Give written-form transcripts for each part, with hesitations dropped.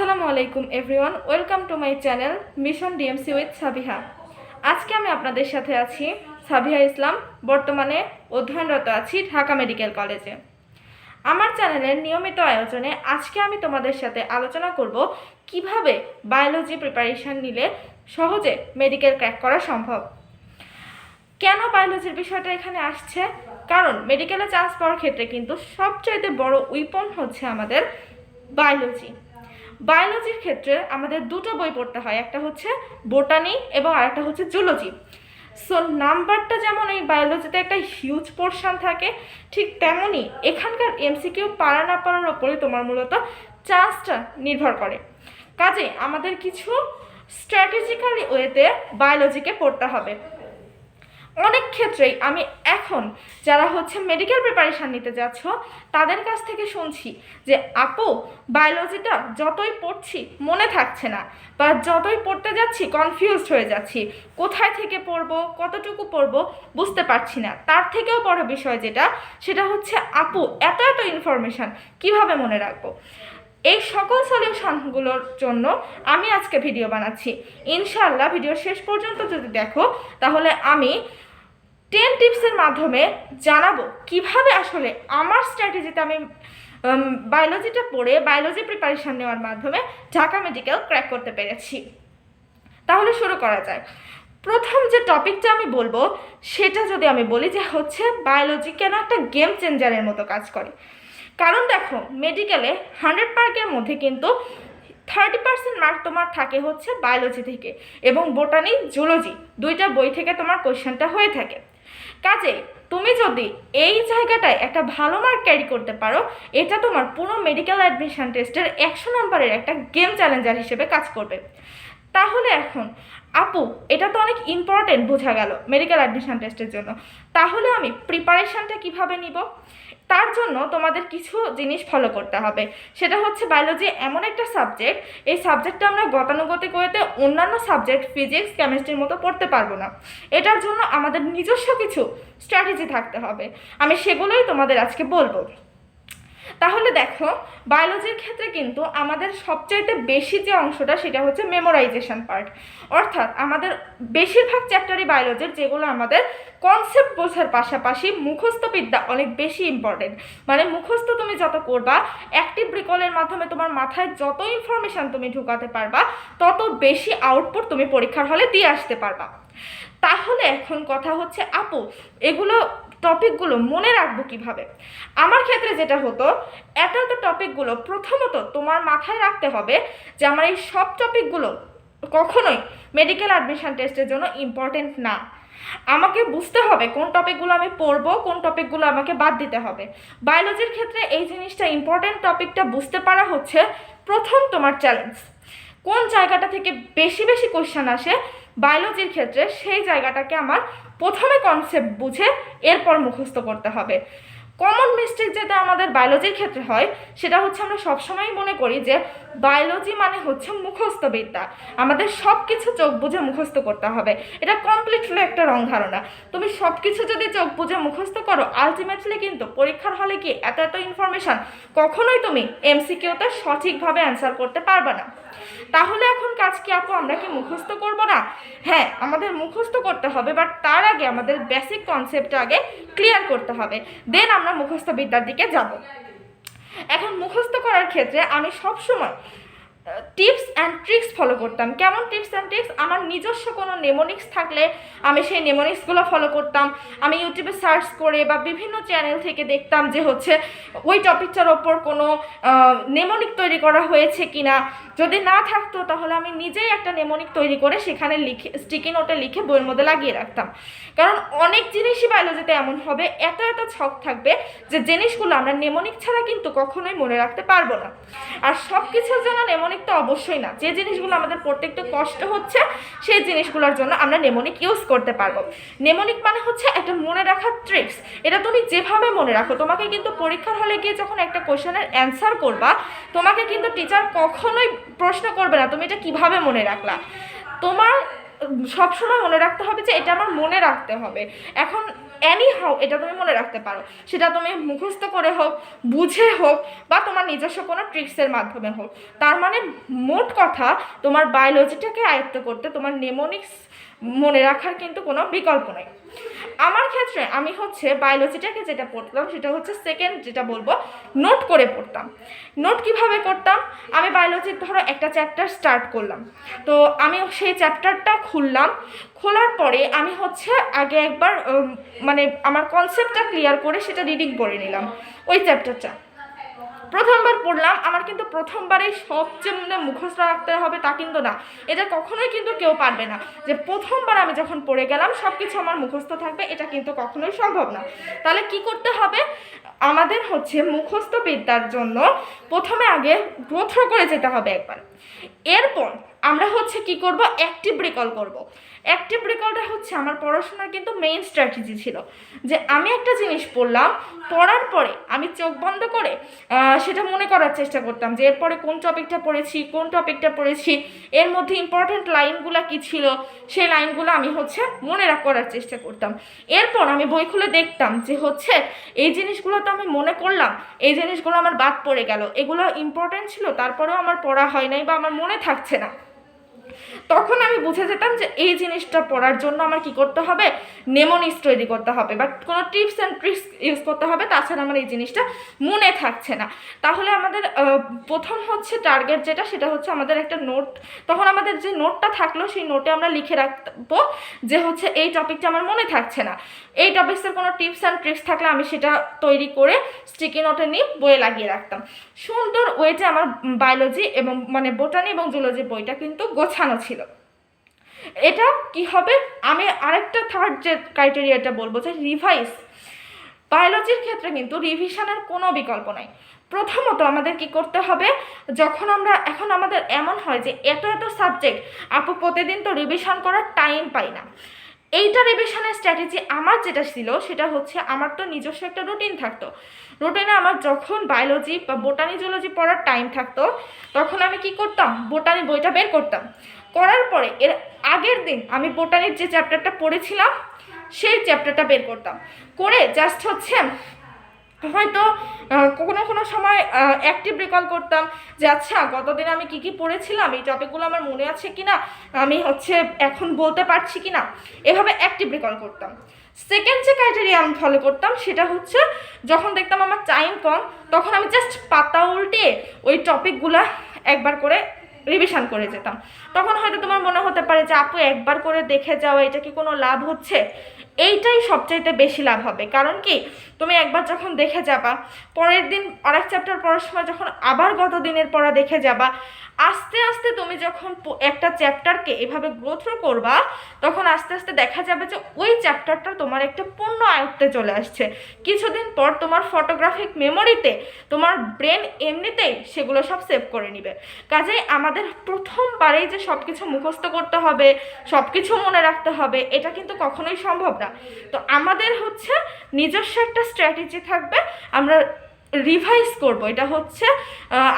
আসসালামু আলাইকুম everyone, welcome to my channel mission DMC with Sabiha. আজকে আমি আপনাদের সাথে আছি সাবিহা ইসলাম। বর্তমানে অধ্যয়নরত আছি ঢাকা মেডিকেল কলেজে। আমার চ্যানেলের নিয়মিত আয়োজনে আজকে আমি তোমাদের সাথে আলোচনা করব কিভাবে বায়োলজি প্রিপারেশন নিলে সহজে মেডিকেল ক্র্যাক করা সম্ভব। কেন বায়োলজির বিষয়টা এখানে আসছে? কারণ মেডিকেলে চান্স পাওয়ার ক্ষেত্রে কিন্তু সবচাইতে বড় উইপন হচ্ছে আমাদের বায়োলজি। বায়োলজির ক্ষেত্রে আমাদের দুটো বই পড়তে হয়, একটা হচ্ছে বোটানি এবং আরেকটা হচ্ছে জুলজি। সো নাম্বারটা যেমন এই বায়োলজিতে একটা হিউজ পোর্শন থাকে, ঠিক তেমনই এখানকার এমসিকিউ পারা না পারার ওপরে তোমার মূলত চান্সটা নির্ভর করে। কাজে আমাদের কিছু স্ট্র্যাটেজিক্যালি ওয়েতে বায়োলজিকে পড়তে হবে। অনেক ক্ষেত্রেই আমি এখন যারা হচ্ছে মেডিকেল প্রিপারেশান নিতে যাচ্ছ তাদের কাছ থেকে শুনছি যে আপু, বায়োলজিটা যতই পড়ছি মনে থাকছে না, বা যতই পড়তে যাচ্ছি কনফিউজড হয়ে যাচ্ছি, কোথায় থেকে পড়বো, কতটুকু পড়বো বুঝতে পারছি না। তার থেকেও বড় বিষয় সেটা হচ্ছে আপু, এত এত ইনফরমেশান কিভাবে মনে রাখবো। এই সকল সলিউশনগুলোর জন্য আমি আজকে ভিডিও বানাচ্ছি। ইনশাআল্লাহ ভিডিও শেষ পর্যন্ত যদি দেখো তাহলে আমি 10 টিপসের মাধ্যমে জানাবো কিভাবে আসলে আমার স্ট্র্যাটেজিতে আমি বায়োলজিটা পড়ে বায়োলজি প্রিপারেশান নেওয়ার মাধ্যমে ঢাকা মেডিকেল ক্র্যাক করতে পেরেছি। তাহলে শুরু করা যায়। প্রথম যে টপিকটা আমি বলবো সেটা যদি আমি বলি যে হচ্ছে বায়োলজি কেন একটা গেম চেঞ্জারের মতো কাজ করে। কারণ দেখো, মেডিকেলে 100 মার্কের মধ্যে কিন্তু 30% মার্ক তোমার থাকে হচ্ছে বায়োলজি থেকে, এবং বোটানি জুলজি দুইটা বই থেকে তোমার কোয়েশ্চেনটা হয়ে থাকে। কাজে তুমি যদি এই জায়গাটায় একটা ভালো মার্ক ক্যারি করতে পারো, এটা তোমার পুরো মেডিকেল অ্যাডমিশন টেস্টের 100 নম্বরের একটা গেম চ্যালেঞ্জার হিসেবে কাজ করবে। তাহলে এখন আপু, এটা তো অনেক ইম্পর্টেন্ট বোঝা গেল মেডিকেল অ্যাডমিশন টেস্টের জন্য, তাহলে আমি প্রিপারেশানটা কিভাবে নিব? তার জন্য তোমাদের কিছু জিনিস ফলো করতে হবে। সেটা হচ্ছে বায়োলজি এমন একটা সাবজেক্ট, এই সাবজেক্টটা আমরা গতানুগতিক ওয়েতে অন্যান্য সাবজেক্ট ফিজিক্স কেমিস্ট্রির মতো পড়তে পারবো না। এটার জন্য আমাদের নিজস্ব কিছু স্ট্র্যাটেজি থাকতে হবে, আমি সেগুলোই তোমাদের আজকে বলবো। তাহলে দেখো, বায়োলজির ক্ষেত্রে কিন্তু আমাদের সবচাইতে বেশি যে অংশটা সেটা হচ্ছে মেমোরাইজেশন পার্ট। অর্থাৎ আমাদের বেশিরভাগ চ্যাপ্টারই বায়োলজির যেগুলো আমাদের কনসেপ্ট বোঝার পাশাপাশি মুখস্থ বিদ্যা অনেক বেশি ইম্পর্টেন্ট। মানে মুখস্থ তুমি যত করবা, অ্যাক্টিভ রিকলের মাধ্যমে তোমার মাথায় যত ইনফরমেশান তুমি ঢুকাতে পারবা, তত বেশি আউটপুট তুমি পরীক্ষার হলে দিয়ে আসতে পারবা। তাহলে এখন কথা হচ্ছে আপু, এগুলো টপিকগুলো মনে রাখবো কিভাবে? আমার ক্ষেত্রে যেটা হতো, এত এত টপিকগুলো প্রথমত তোমার মাথায় রাখতে হবে যে আমার এই সব টপিকগুলো কখনোই মেডিকেল অ্যাডমিশন টেস্টের জন্য ইম্পর্টেন্ট না। আমাকে বুঝতে হবে কোন টপিকগুলো আমি পড়বো, কোন টপিকগুলো আমাকে বাদ দিতে হবে। বায়োলজির ক্ষেত্রে এই জিনিসটা ইম্পর্টেন্ট টপিকটা বুঝতে পারা হচ্ছে প্রথম তোমার চ্যালেঞ্জ। কোন জায়গাটা থেকে বেশি বেশি কোশ্চেন আসে বায়োলজির ক্ষেত্রে, সেই জায়গাটাকে আমার প্রথমে কনসেপ্ট বুঝে এরপর মুখস্থ করতে হবে। কমন মিস্টেক যেটা আমাদের বায়োলজির ক্ষেত্রে হয় সেটা হচ্ছে আমরা সবসময়ই মনে করি যে বায়োলজি মানে হচ্ছে মুখস্থ বিদ্যা, আমাদের সব কিছু চোখ বুঝে মুখস্থ করতে হবে। এটা কমপ্লিটলি একটা রং ধারণা। তুমি সব কিছু যদি চোখ বুঝে মুখস্থ করো, আলটিমেটলি কিন্তু পরীক্ষার হলে কি এত এত ইনফরমেশান কখনোই তুমি এমসিকিউতে সঠিকভাবে অ্যান্সার করতে পারবে না। তাহলে এখন কাজ কি আপু, আমরা কি মুখস্থ করব না? হ্যাঁ, আমাদের মুখস্থ করতে হবে, বাট তার আগে আমাদের বেসিক কনসেপ্ট আগে ক্লিয়ার করতে হবে, দেন আমরা মুখস্থ বিদ্যার দিকে যাব। এখন মুখস্থ করার ক্ষেত্রে আমি সবসময় টিপস অ্যান্ড ট্রিক্স ফলো করতাম। কেমন টিপস অ্যান্ড ট্রিক্স? আমার নিজস্ব কোনো নেমোনিক্স থাকলে আমি সেই নেমোনিক্সগুলো ফলো করতাম। আমি ইউটিউবে সার্চ করে বা বিভিন্ন চ্যানেল থেকে দেখতাম যে হচ্ছে ওই টপিকটার ওপর কোনো নেমোনিক তৈরি করা হয়েছে কি না। যদি না থাকতো তাহলে আমি নিজেই একটা নেমোনিক তৈরি করে সেখানে লিখে স্টিকি নোটে লিখে বইয়ের মধ্যে লাগিয়ে রাখতাম। কারণ অনেক জিনিসই বায়োলজিতে এমন হবে, এত এত ছক থাকবে যে জিনিসগুলো আমরা নেমোনিক ছাড়া কিন্তু কখনোই মনে রাখতে পারবো না। আর সব কিছুর জন্য নেমোনিক তো অবশ্যই না। যে জিনিসগুলো আমাদের পড়তে একটু কষ্ট হচ্ছে সেই জিনিসগুলোর জন্য আমরা নেমোনিক ইউজ করতে পারবো। নেমোনিক মানে হচ্ছে একটা মনে রাখার ট্রিক্স। এটা তুমি যেভাবে মনে রাখো, তোমাকে কিন্তু পরীক্ষার হলে গিয়ে যখন একটা কোশ্চেনের অ্যান্সার করবা, তোমাকে কিন্তু টিচার কখনোই প্রশ্ন করবে না তুমি এটা কিভাবে মনে রাখলা। তোমার সবসময় মনে রাখতে হবে যে এটা আমার মনে রাখতে হবে। এখন এনি হাউ এটা তুমি মনে রাখতে পারো, সেটা তুমি মুখস্থ করে হোক, বুঝে হোক, বা তোমার নিজস্ব কোনো ট্রিক্সের মাধ্যমে হোক। তার মানে মোট কথা তোমার বায়োলজিটাকে আয়ত্ত করতে তোমার নেমোনিক্স মনে রাখার কিন্তু কোনো বিকল্প নেই। আমার ক্ষেত্রে আমি হচ্ছে বায়োলজিটাকে যেটা পড়তাম সেটা হচ্ছে সেকেন্ড যেটা বলবো নোট করে পড়তাম। নোট কিভাবে করতাম, আমি বায়োলজির ধরো একটা চ্যাপ্টার স্টার্ট করলাম, তো আমি সেই চ্যাপ্টারটা খুললাম, খোলার পরে আমি হচ্ছে আগে একবার মানে আমার কনসেপ্টটা ক্লিয়ার করে সেটা রিডিং করে নিলাম ওই চ্যাপ্টারটা। প্রথমবার পড়লাম, আমার কিন্তু প্রথমবারেই সবচেয়ে মুখস্থ রাখতে হবে তা কিন্তু না, এটা কখনোই কিন্তু কেউ পারবে না যে প্রথমবার আমি যখন পড়ে গেলাম সব কিছু আমার মুখস্থ থাকবে, এটা কিন্তু কখনোই সম্ভব না। তাহলে কি করতে হবে, আমাদের হচ্ছে মুখস্থ বিদ্যার জন্য প্রথমে আগে গো থ্রু করে যেতে হবে একবার। এরপর আমরা হচ্ছে কি করব, অ্যাক্টিভ রিকল করব। অ্যাক্টিভ রিকলটা হচ্ছে আমার পড়াশোনার কিন্তু মেইন স্ট্র্যাটেজি ছিল, যে আমি একটা জিনিস পড়লাম, পড়ার পরে আমি চোখ বন্ধ করে সেটা মনে করার চেষ্টা করতাম যে এরপরে কোন টপিকটা পড়েছি, এর মধ্যে ইম্পর্টেন্ট লাইনগুলো কী ছিল, সেই লাইনগুলো আমি হচ্ছে মনে করার চেষ্টা করতাম। এরপর আমি বই খুলে দেখতাম যে হচ্ছে এই জিনিসগুলো তো আমি মনে করলাম, এই জিনিসগুলো আমার বাদ পড়ে গেল, এগুলো ইম্পর্টেন্ট ছিল তারপরেও আমার পড়া হয় নাই বা আমার মনে থাকছে না। তখন আমি বুঝে যেতাম যে এই জিনিসটা পড়ার জন্য আমার কি করতে হবে, নেমোনিক্স তৈরি করতে হবে বা কোনো টিপস অ্যান্ড ট্রিক্স ইউজ করতে হবে, তাছাড়া আমার এই জিনিসটা মনে থাকছে না। তাহলে আমাদের প্রথম হচ্ছে টার্গেট যেটা, সেটা হচ্ছে আমাদের একটা নোট, তখন আমাদের যে নোটটা থাকলো সেই নোটে আমরা লিখে রাখবো যে হচ্ছে এই টপিকটা আমার মনে থাকছে না, এই টপিক্সের কোনো টিপস অ্যান্ড ট্রিক্স থাকলে আমি সেটা তৈরি করে স্টিকি নোটে নিয়ে বইয়ে লাগিয়ে রাখতাম। সুন্দর ওয়েতে আমার বায়োলজি এবং মানে বোটানি এবং জুলজি বইটা কিন্তু গোছানো ছিল। এটা কি হবে, আমি আরেকটা থার্ড যে ক্রাইটেরিয়াটা বলবো যে রিভাইজ। বায়োলজির ক্ষেত্রে কিন্তু রিভিশনের কোনো বিকল্প নাই। প্রথমত আমাদের কি করতে হবে, যখন আমরা এখন আমাদের এমন হয় যে এত সাবজেক্ট, আপু প্রতিদিন তো রিভিশন করার টাইম পাই না। এইটা রিভিশনের স্ট্র্যাটেজি আমার যেটা ছিল সেটা হচ্ছে আমার তো নিজস্ব একটা রুটিন থাকতো। রুটিনে আমার যখন বায়োলজি বা বোটানি জুলজি পড়ার টাইম থাকতো তখন আমি কি করতাম, বোটানি বইটা বের করতাম, করার পরে এর আগের দিন আমি বোটানির যে চ্যাপ্টারটা পড়েছিলাম সেই চ্যাপ্টারটা বের করতাম, করে জাস্ট হচ্ছে হয়তো কোনো সময় অ্যাক্টিভ রিকল করতাম যে আচ্ছা গতদিন আমি কি পড়েছিলাম, এই টপিকগুলো আমার মনে আছে কিনা, আমি হচ্ছে এখন বলতে পারছি কিনা, এভাবে অ্যাক্টিভ রিকল করতাম। সেকেন্ড যে ক্রাইটেরিয়া আমি ফলো করতাম সেটা হচ্ছে যখন দেখতাম আমার টাইম কম তখন আমি জাস্ট পাতা উল্টে ওই টপিকগুলো একবার করে রিভিশন করে যেতাম। তখন হয়তো তোমার মনে হতে পারে যে আপু একবার করে দেখে যাওয়া এটা কি কোনো লাভ হচ্ছে, এইটাই সবচাইতে বেশি লাভ হবে। কারণ কি, তুমি একবার যখন দেখে যাবা, পরের দিন আরেক চ্যাপ্টার পড়ার সময় যখন আবার গত দিনের পড়া দেখে যাবা, আস্তে আস্তে তুমি যখন একটা চ্যাপ্টারকে এভাবে গ্রো থ্রু করবা তখন আস্তে আস্তে দেখা যাবে যে ওই চ্যাপ্টারটা তোমার একটা পূর্ণ আয়ত্তে চলে আসছে। কিছুদিন পর তোমার ফটোগ্রাফিক মেমোরিতে তোমার ব্রেন এমনিতেই সেগুলো সব সেভ করে নিবে। কাজেই আমাদের প্রথমবারেই যে সব কিছু মুখস্থ করতে হবে, সব কিছু মনে রাখতে হবে, এটা কিন্তু কখনোই সম্ভব না। তো আমাদের হচ্ছে নিজস্ব একটা স্ট্র্যাটেজি থাকবে, আমরা রিভাইজ করব। এটা হচ্ছে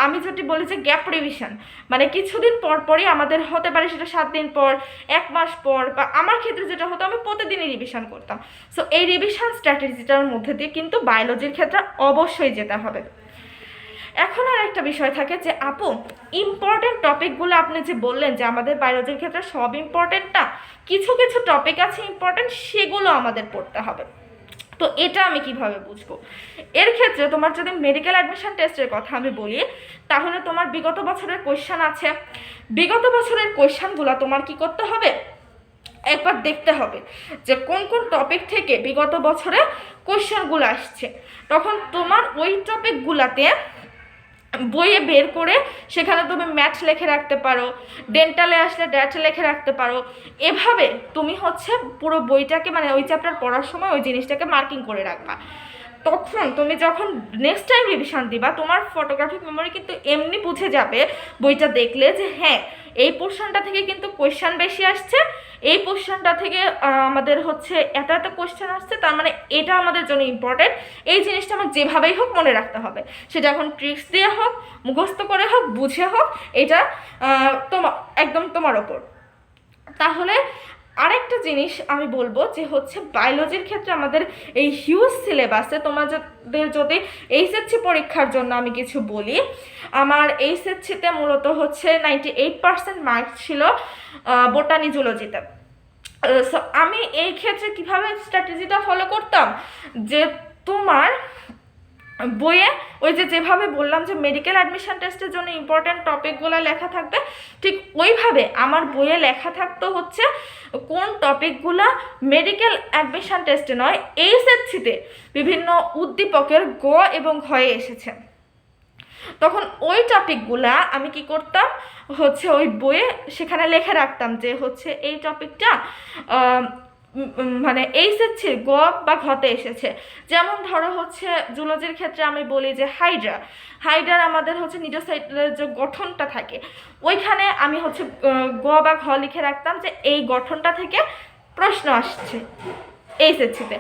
আমি যদি বলি যে গ্যাপ রিভিশন, মানে কিছুদিন পর পরই আমাদের হতে পারে সেটা 7 দিন পর, 1 মাস পর, বা আমার ক্ষেত্রে যেটা হতো আমি প্রতিদিনই রিভিশন করতাম। সো এই রিভিশন স্ট্র্যাটেজিটার মধ্যে দিয়ে কিন্তু বায়োলজির ক্ষেত্রে অবশ্যই যেতে হবে। এখন আর একটা বিষয় থাকে যে আপু ইম্পর্টেন্ট টপিকগুলো আপনি যে বললেন যে আমাদের বায়োলজির ক্ষেত্রে সব ইম্পর্টেন্ট না, কিছু কিছু টপিক আছে ইম্পর্টেন্ট, সেগুলো আমাদের পড়তে হবে। তো এটা আমি কিভাবে বুঝবো, এর ক্ষেত্রে তোমার যদি মেডিকেল অ্যাডমিশন টেস্টের কথা আমি বলি তাহলে তোমার বিগত বছরের কোয়েশ্চান আছে, বিগত বছরের কোয়েশ্চানগুলো তোমার কি করতে হবে, একবার দেখতে হবে যে কোন কোন টপিক থেকে বিগত বছরে কোয়েশ্চানগুলো আসছে। তখন তোমার ওই টপিকগুলোতে বইয়ে বের করে সেখানে তুমি ম্যাথ লিখে রাখতে পারো, ডেন্টালে আসলে ড্যাট লিখে রাখতে পারো। এভাবে তুমি হচ্ছে পুরো বইটাকে মানে ওই চ্যাপ্টার পড়ার সময় ওই জিনিসটাকে মার্কিং করে রাখবা। তখন তুমি যখন নেক্সট টাইম রিভিশন দিবা তোমার ফটোগ্রাফিক মেমোরি কিন্তু এমনি বুঝে যাবে বইটা দেখলে যে হ্যাঁ এই পোর্শনটা থেকে কিন্তু কোয়েশ্চান বেশি আসছে, এই পোর্শনটা থেকে আমাদের হচ্ছে এত কোয়েশ্চেন আসছে, তার মানে এটা আমাদের জন্য ইম্পর্টেন্ট, এই জিনিসটা আমার যেভাবেই হোক মনে রাখতে হবে, সেটা এখন ট্রিক্স দিয়ে হোক, মুখস্থ করে হোক, বুঝে হোক, এটা একদম তোমার ওপর। তাহলে আরেকটা জিনিস আমি বলবো যে হচ্ছে বায়োলজির ক্ষেত্রে আমাদের এই হিউজ সিলেবাসে তোমাদের যদি এইচএসসি পরীক্ষার জন্য আমি কিছু বলি, আমার এইচএসসিতে মূলত হচ্ছে 98% মার্কস ছিল বোটানি জুলজিতে। সো আমি এই ক্ষেত্রে কিভাবে স্ট্র্যাটেজিটা ফলো করতাম, যে তোমার বইয়ে ওই যেভাবে বললাম যে মেডিকেল অ্যাডমিশন টেস্টের জন্য ইম্পর্ট্যান্ট টপিকগুলো লেখা থাকবে, ঠিক ওইভাবে আমার বইয়ে লেখা থাকতো হচ্ছে কোন টপিকগুলো মেডিকেল অ্যাডমিশন টেস্টে নয়, এইচএসসিতে বিভিন্ন উদ্দীপকের গ এবং ঘয়ে এসেছে। তখন ওই টপিকগুলা আমি কি করতাম হচ্ছে ওই বইয়ে সেখানে লিখে রাখতাম যে হচ্ছে এই টপিকটা মানে এইচএসসির গ বা ঘতে এসেছে। যেমন ধরো হচ্ছে জুলজির ক্ষেত্রে আমি বলি যে হাইড্রার আমাদের হচ্ছে নিডোসাইটের যে গঠনটা থাকে, ওইখানে আমি হচ্ছে গ বা ঘ লিখে রাখতাম যে এই গঠনটা থেকে প্রশ্ন আসছে এইচএসসিতে।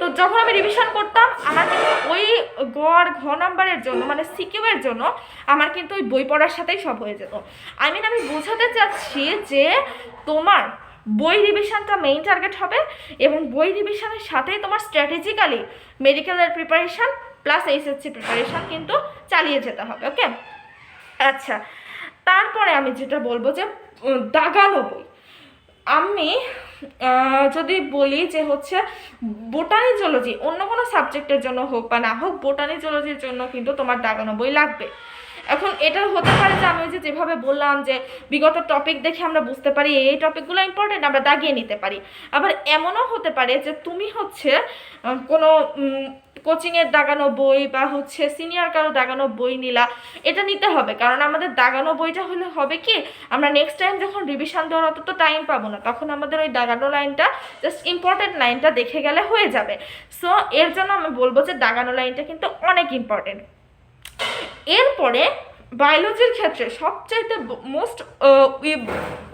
তো যখন আমি রিভিশন করতাম আমার কিন্তু ওই গ আর ঘ নাম্বারের জন্য মানে সিকিউ এর জন্য আমার কিন্তু ওই বই পড়ার সাথেই সব হয়ে যেত। আমি বোঝাতে চাচ্ছি যে তোমার বই রিভিশনটা মেইন টার্গেট হবে এবং বই রিভিশনের সাথেই তোমার স্ট্র্যাটেজিক্যালি মেডিকেলের প্রিপারেশন প্লাস এইচএসসি প্রিপারেশন কিন্তু চালিয়ে যেতে হবে। ওকে, আচ্ছা, তারপরে আমি যেটা বলবো যে দাগানো বই। আমি যদি বলি যে হচ্ছে বোটানি জুলজি অন্য কোনো সাবজেক্টের জন্য হোক বা না হোক, বোটানি জুলজির জন্য কিন্তু তোমার দাগানো বই লাগবে। এখন এটা হতে পারে যে আমি যেভাবে বললাম যে বিগত টপিক দেখে আমরা বুঝতে পারি এই টপিকগুলো ইম্পর্টেন্ট, আমরা দাগিয়ে নিতে পারি। আবার এমনও হতে পারে যে তুমি হচ্ছে কোনো কোচিংয়ের দাগানো বই বা হচ্ছে সিনিয়র কারো দাগানো বই নিলা, এটা নিতে হবে। কারণ আমাদের দাগানো বইটা হলে হবে কি, আমরা নেক্সট টাইম যখন রিভিশন দেওয়ার অত তো টাইম পাবো না, তখন আমাদের ওই দাগানো লাইনটা জাস্ট ইম্পর্টেন্ট লাইনটা দেখে গেলে হয়ে যাবে। সো এর জন্য আমি বলবো যে দাগানো লাইনটা কিন্তু অনেক ইম্পর্টেন্ট। এরপরে বায়োলজির ক্ষেত্রে সবচাইতে মোস্ট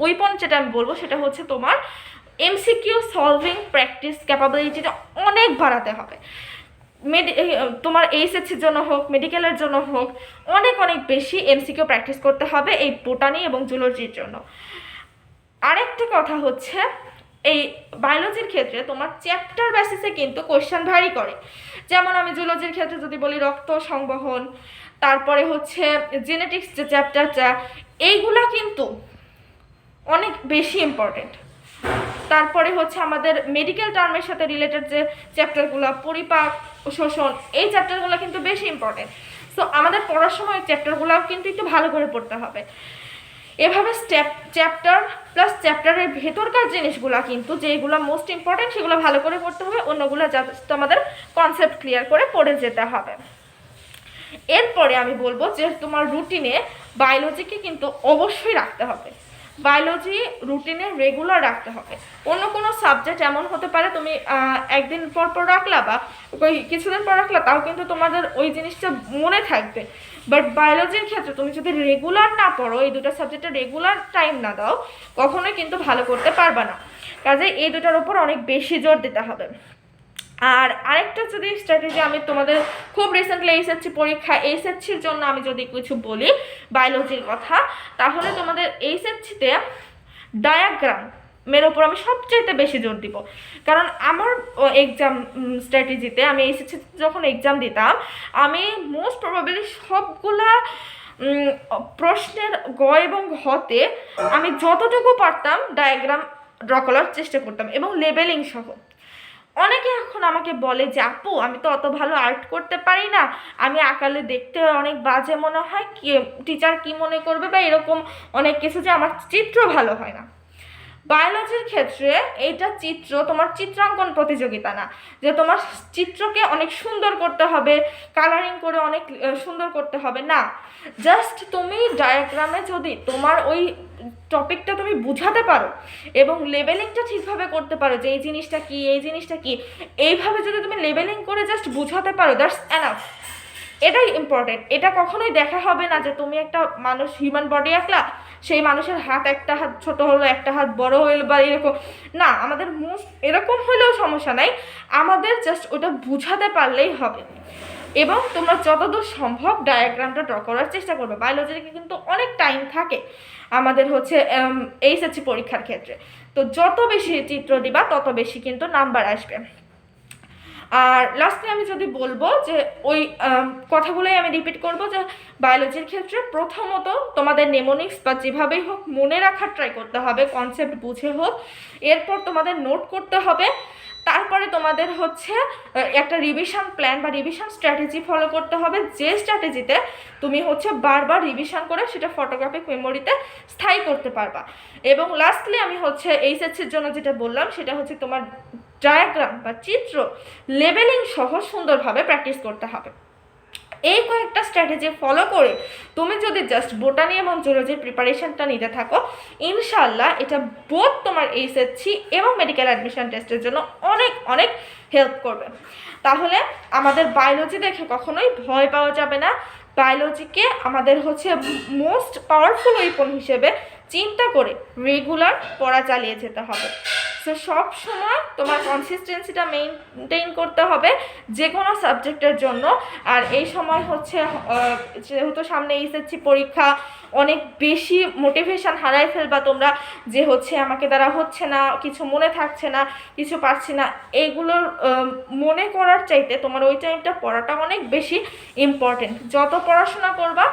উইপন যেটা আমি বলবো সেটা হচ্ছে তোমার এমসিকিউ সলভিং প্র্যাকটিস ক্যাপাবিলিটিটা অনেক বাড়াতে হবে। তোমার এইচএসসির জন্য হোক মেডিকেলের জন্য হোক অনেক অনেক বেশি এমসিকিউ প্র্যাকটিস করতে হবে এই বোটানি এবং জুলজির জন্য। আরেকটা কথা হচ্ছে এই বায়োলজির ক্ষেত্রে তোমার চ্যাপ্টার বেসিসে কিন্তু কোয়েশ্চেন ভ্যারি করে। যেমন আমি জুলজির ক্ষেত্রে যদি বলি রক্ত সংবহন, তারপরে হচ্ছে জেনেটিক্স যে চ্যাপ্টারটা, এইগুলা কিন্তু অনেক বেশি ইম্পর্টেন্ট। তারপরে হচ্ছে আমাদের মেডিকেল টার্মের সাথে রিলেটেড যে চ্যাপ্টারগুলো, পরিপাক শোষণ, এই চ্যাপ্টারগুলো কিন্তু বেশি ইম্পর্টেন্ট। সো আমাদের পড়ার সময় চ্যাপ্টারগুলোও কিন্তু একটু ভালো করে পড়তে হবে। এভাবে চ্যাপ্টার প্লাস চ্যাপ্টারের ভেতরকার জিনিসগুলো কিন্তু যেগুলো মোস্ট ইম্পর্টেন্ট সেগুলো ভালো করে পড়তে হবে, অন্যগুলো জাস্ট আমাদের কনসেপ্ট ক্লিয়ার করে পড়ে যেতে হবে। এরপরে আমি বলবো যে তোমার রুটিনে বায়োলজিকে কিন্তু অবশ্যই রাখতে হবে, বায়োলজি রুটিনে রেগুলার রাখতে হবে। অন্য কোনো সাবজেক্ট এমন হতে পারে তুমি একদিন পর পর রাখলা বা কিছুদিন পর রাখলা, তাও কিন্তু তোমাদের ওই জিনিসটা মনে থাকবে। বাট বায়োলজির ক্ষেত্রে তুমি যদি রেগুলার না পড়ো, এই দুটো সাবজেক্টে রেগুলার টাইম না দাও, কখনোই কিন্তু ভালো করতে পারবে না। কাজে এই দুটার উপর অনেক বেশি জোর দিতে হবে। আর আরেকটা যদি স্ট্র্যাটেজি আমি তোমাদের খুব রিসেন্টলি এইচএসসির জন্য আমি যদি কিছু বলি বায়োলজির কথা, তাহলে তোমাদের এইচএসসিতে ডায়াগ্রামের ওপর আমি সবচাইতে বেশি জোর দিব। কারণ আমার এক্সাম স্ট্র্যাটেজিতে আমি এইচএসসি যখন এক্সাম দিতাম, আমি মোস্ট প্রবাবলি সবগুলা প্রশ্নের গ এবং ঘতে আমি যতটুকু পারতাম ডায়াগ্রাম ড্র করার চেষ্টা করতাম এবং লেবেলিং সহ। অনেকে এখন আমাকে বলে যে আপু আমি তো অত ভালো আর্ট করতে পারি না, আমি আঁকালে দেখতে অনেক বাজে মনে হয়, কি টিচার কি মনে করবে বা এরকম অনেক কিছু, যে আমার চিত্র ভালো হয় না। বায়োলজির ক্ষেত্রে এইটা চিত্র তোমার চিত্রাঙ্কন প্রতিযোগিতা না যে তোমার চিত্রকে অনেক সুন্দর করতে হবে, কালারিং করে অনেক সুন্দর করতে হবে, না। জাস্ট তুমি ডায়াগ্রামে যদি তোমার ওই টপিকটা তুমি বুঝাতে পারো এবং লেবেলিংটা ঠিকভাবে করতে পারো যে এই জিনিসটা কি এই জিনিসটা কি, এইভাবে যদি তুমি লেবেলিং করে জাস্ট বুঝাতে পারো, দ্যাটস এনাফ। এটাই ইম্পর্টেন্ট। এটা কখনোই দেখা হবে না যে তুমি একটা মানুষ হিউম্যান বডি আঁকলা, সেই মানুষের হাত একটা হাত ছোট হলো একটা হাত বড় হইলো বা এরকম না। আমাদের এরকম হলেও সমস্যা নাই, আমাদের জাস্ট ওটা বুঝাতে পারলেই হবে। এবং তোমরা যতদূর সম্ভব ডায়াগ্রামটা ড্র করার চেষ্টা করবে। বায়োলজিতে কিন্তু অনেক টাইম থাকে আমাদের হচ্ছে এইচএসসি পরীক্ষার ক্ষেত্রে, তো যত বেশি চিত্র দিবা তত বেশি কিন্তু নাম্বার আসবে। আর লাস্টে আমি যদি বলবো যে ওই কথাগুলোই আমি রিপিট করব যে বায়োলজির ক্ষেত্রে প্রথমত তোমাদের নেমোনিক্স বা যেভাবেই হোক মনে রাখার ট্রাই করতে হবে, কনসেপ্ট বুঝে হোক। এরপর তোমাদের নোট করতে হবে, তারপরে তোমাদের হচ্ছে একটা রিভিশন প্ল্যান বা রিভিশন স্ট্র্যাটেজি ফলো করতে হবে, যে স্ট্র্যাটেজিতে তুমি হচ্ছে বারবার রিভিশন করে সেটা ফটোগ্রাফিক মেমোরিতে স্থায়ী করতে পারবা। এবং লাস্টলি আমি হচ্ছে এইচএসসির জন্য যেটা বললাম সেটা হচ্ছে তোমার ডায়াগ্রাম বা চিত্র লেবেলিং সহ সুন্দরভাবে প্র্যাকটিস করতে হবে। এই কয়েকটা স্ট্র্যাটেজি ফলো করে তুমি যদি জাস্ট বোটানি এবং জুলজির প্রিপারেশনটা নিতে থাকো, ইনশাল্লাহ এটা বোথ তোমার এইচএসসি এবং মেডিকেল অ্যাডমিশন টেস্টের জন্য অনেক অনেক হেল্প করবে। তাহলে আমাদের বায়োলজি দেখে কখনোই ভয় পাওয়া যাবে না। বায়োলজিকে আমাদের হচ্ছে মোস্ট পাওয়ারফুল ওয়েপন হিসেবে চিন্তা করে রেগুলার পড়া চালিয়ে যেতে হবে। সো সব সময় তোমার কনসিস্টেন্সিটা মেনটেন করতে হবে যে কোনো সাবজেক্টের জন্য। আর এই সময় হচ্ছে যেহেতু সামনে এইচএসসি পরীক্ষা, অনেক বেশি মোটিভেশন হারাই ফেলবা তোমরা, যে হচ্ছে আমাকে দ্বারা হচ্ছে না, কিছু মনে থাকছে না, কিছু পারছি না। এইগুলোর মনে করার চাইতে তোমার ওই টাইমটা পড়াটা অনেক বেশি ইম্পর্টেন্ট। যত পড়াশোনা করবা,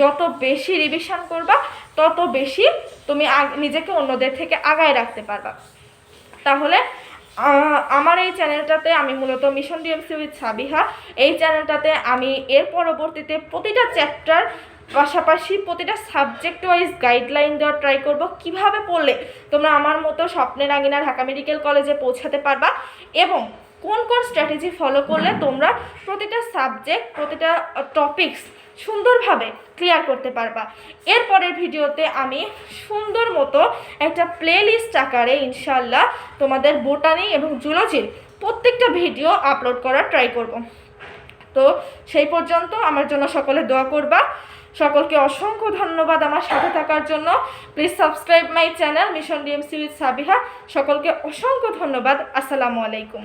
যত বেশি রিভিশন করবা, তত বেশি তুমি নিজেকে অন্যদের থেকে আগায় রাখতে পারবা। তাহলে আমার এই চ্যানেলটাতে আমি মূলত মিশন ডিএমসি উইথ সাবিহা, এই চ্যানেলটাতে আমি এর পরবর্তীতে প্রতিটা চ্যাপ্টার পাশাপাশি প্রতিটা সাবজেক্ট ওয়াইজ গাইডলাইন দেওয়ার ট্রাই করব, কিভাবে পড়লে তোমরা আমার মতো স্বপ্নের আঙিনা ঢাকা মেডিকেল কলেজে পৌঁছাতে পারবা এবং কোন কোন স্ট্র্যাটেজি ফলো করলে তোমরা প্রতিটা সাবজেক্ট, প্রতিটা টপিকস সুন্দরভাবে ক্লিয়ার করতে পারবা। এরপরের ভিডিওতে আমি সুন্দর মতো একটা প্লেলিস্ট আকারে ইনশাল্লাহ তোমাদের বোটানি এবং জুলজির প্রত্যেকটা ভিডিও আপলোড করার ট্রাই করব। তো সেই পর্যন্ত আমার জন্য সকলে দোয়া করবা। সকলকে অসংখ্য ধন্যবাদ আমার সাথে থাকার জন্য। Please subscribe my channel mission DMC with Sabiha. সকলকে অসংখ্য ধন্যবাদ। আসসালামু আলাইকুম।